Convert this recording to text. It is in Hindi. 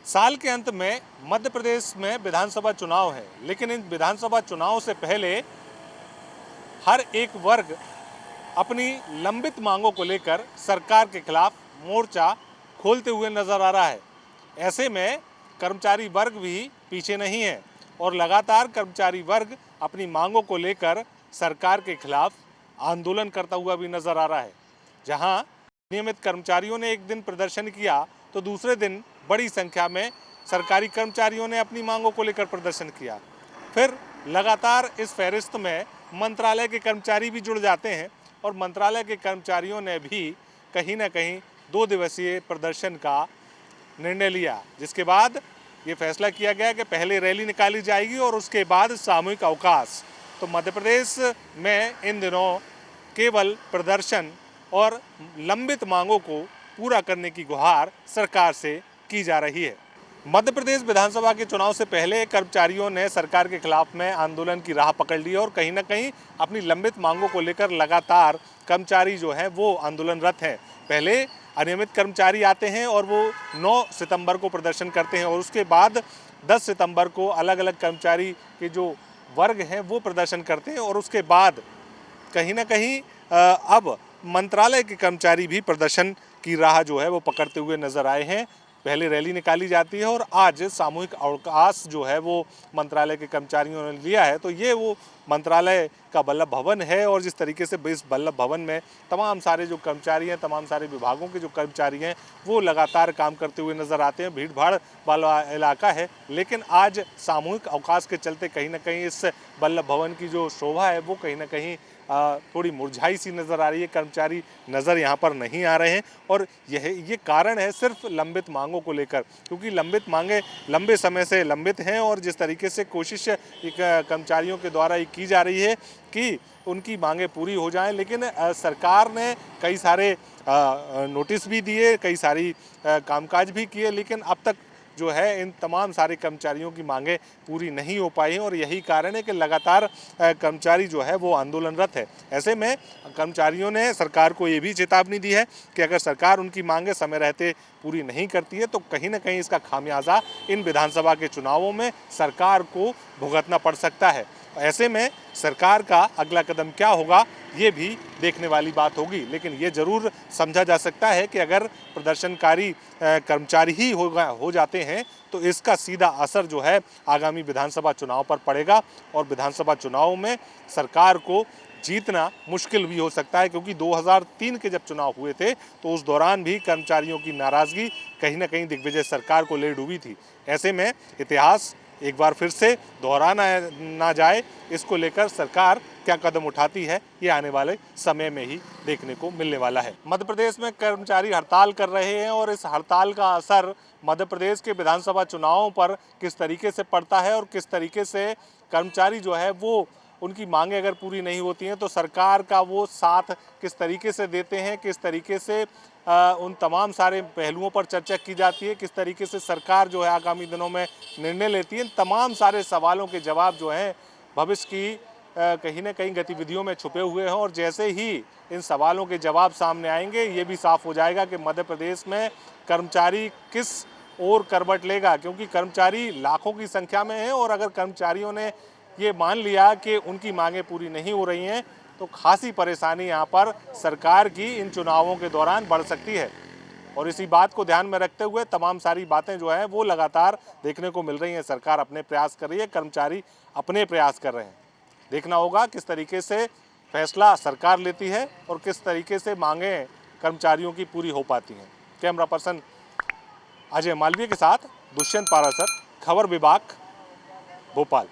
साल के अंत में मध्य प्रदेश में विधानसभा चुनाव है, लेकिन इन विधानसभा चुनाव से पहले हर एक वर्ग अपनी लंबित मांगों को लेकर सरकार के खिलाफ मोर्चा खोलते हुए नजर आ रहा है। ऐसे में कर्मचारी वर्ग भी पीछे नहीं है और लगातार कर्मचारी वर्ग अपनी मांगों को लेकर सरकार के खिलाफ आंदोलन करता हुआ भी नजर आ रहा है। जहां नियमित कर्मचारियों ने एक दिन प्रदर्शन किया तो दूसरे दिन बड़ी संख्या में सरकारी कर्मचारियों ने अपनी मांगों को लेकर प्रदर्शन किया। फिर लगातार इस फहरिस्त में मंत्रालय के कर्मचारी भी जुड़ जाते हैं और मंत्रालय के कर्मचारियों ने भी कहीं ना कहीं 2 दिवसीय प्रदर्शन का निर्णय लिया, जिसके बाद ये फैसला किया गया कि पहले रैली निकाली जाएगी और उसके बाद सामूहिक अवकाश। तो मध्य प्रदेश में इन दिनों केवल प्रदर्शन और लंबित मांगों को पूरा करने की गुहार सरकार से की जा रही है। मध्य प्रदेश विधानसभा के चुनाव से पहले कर्मचारियों ने सरकार के खिलाफ में आंदोलन की राह पकड़ ली और कहीं ना कहीं अपनी लंबित मांगों को लेकर लगातार कर्मचारी जो है वो आंदोलनरत हैं। पहले अनियमित कर्मचारी आते हैं और वो 9 सितंबर को प्रदर्शन करते हैं और उसके बाद 10 सितंबर को अलग अलग कर्मचारी के जो वर्ग हैं वो प्रदर्शन करते हैं और उसके बाद कहीं ना कहीं अब मंत्रालय के कर्मचारी भी प्रदर्शन की राह जो है वो पकड़ते हुए नजर आए हैं। पहले रैली निकाली जाती है और आज सामूहिक अवकाश जो है वो मंत्रालय के कर्मचारियों ने लिया है। तो ये वो मंत्रालय का वल्लभ भवन है और जिस तरीके से इस वल्लभ भवन में तमाम सारे जो कर्मचारी हैं, तमाम सारे विभागों के जो कर्मचारी हैं वो लगातार काम करते हुए नज़र आते हैं। भीड़ भाड़ वाला इलाका है, लेकिन आज सामूहिक अवकाश के चलते कहीं ना कहीं इस वल्लभ भवन की जो शोभा है वो कहीं ना कहीं थोड़ी मुरझाई सी नज़र आ रही है। कर्मचारी नज़र यहाँ पर नहीं आ रहे हैं और ये कारण है सिर्फ लंबित मांगों को लेकर, क्योंकि लंबित मांगे लंबे समय से लंबित हैं और जिस तरीके से कोशिश कर्मचारियों के द्वारा ये की जा रही है कि उनकी मांगे पूरी हो जाएं, लेकिन सरकार ने कई सारे नोटिस भी दिए, कई सारी कामकाज भी किए, लेकिन अब तक जो है इन तमाम सारे कर्मचारियों की मांगें पूरी नहीं हो पाई हैं और यही कारण है कि लगातार कर्मचारी जो है वो आंदोलनरत है। ऐसे में कर्मचारियों ने सरकार को ये भी चेतावनी दी है कि अगर सरकार उनकी मांगें समय रहते पूरी नहीं करती है तो कहीं ना कहीं इसका खामियाजा इन विधानसभा के चुनावों में सरकार को भुगतना पड़ सकता है। ऐसे में सरकार का अगला कदम क्या होगा ये भी देखने वाली बात होगी, लेकिन ये जरूर समझा जा सकता है कि अगर प्रदर्शनकारी कर्मचारी ही हो जाते हैं तो इसका सीधा असर जो है आगामी विधानसभा चुनाव पर पड़ेगा और विधानसभा चुनाव में सरकार को जीतना मुश्किल भी हो सकता है, क्योंकि 2003 के जब चुनाव हुए थे तो उस दौरान भी कर्मचारियों की नाराजगी कहीं ना कहीं दिग्विजय सरकार को ले डूबी थी। ऐसे में इतिहास एक बार फिर से दोहराना ना जाए, इसको लेकर सरकार क्या कदम उठाती है ये आने वाले समय में ही देखने को मिलने वाला है। मध्य प्रदेश में कर्मचारी हड़ताल कर रहे हैं और इस हड़ताल का असर मध्य प्रदेश के विधानसभा चुनावों पर किस तरीके से पड़ता है और किस तरीके से कर्मचारी जो है वो उनकी मांगें अगर पूरी नहीं होती हैं तो सरकार का वो साथ किस तरीके से देते हैं, किस तरीके से उन तमाम सारे पहलुओं पर चर्चा की जाती है, किस तरीके से सरकार जो है आगामी दिनों में निर्णय लेती है। तमाम सारे सवालों के जवाब जो हैं भविष्य की कहीं ना कहीं गतिविधियों में छुपे हुए हैं और जैसे ही इन सवालों के जवाब सामने आएंगे ये भी साफ हो जाएगा कि मध्य प्रदेश में कर्मचारी किस ओर करवट लेगा, क्योंकि कर्मचारी लाखों की संख्या में है और अगर कर्मचारियों ने ये मान लिया कि उनकी मांगें पूरी नहीं हो रही हैं तो खासी परेशानी यहाँ पर सरकार की इन चुनावों के दौरान बढ़ सकती है। और इसी बात को ध्यान में रखते हुए तमाम सारी बातें जो हैं वो लगातार देखने को मिल रही हैं। सरकार अपने प्रयास कर रही है, कर्मचारी अपने प्रयास कर रहे हैं। देखना होगा किस तरीके से फैसला सरकार लेती है और किस तरीके से मांगें कर्मचारियों की पूरी हो पाती हैं। कैमरा पर्सन अजय मालवीय के साथ दुष्यंत पारासर, खबर विभाग, भोपाल।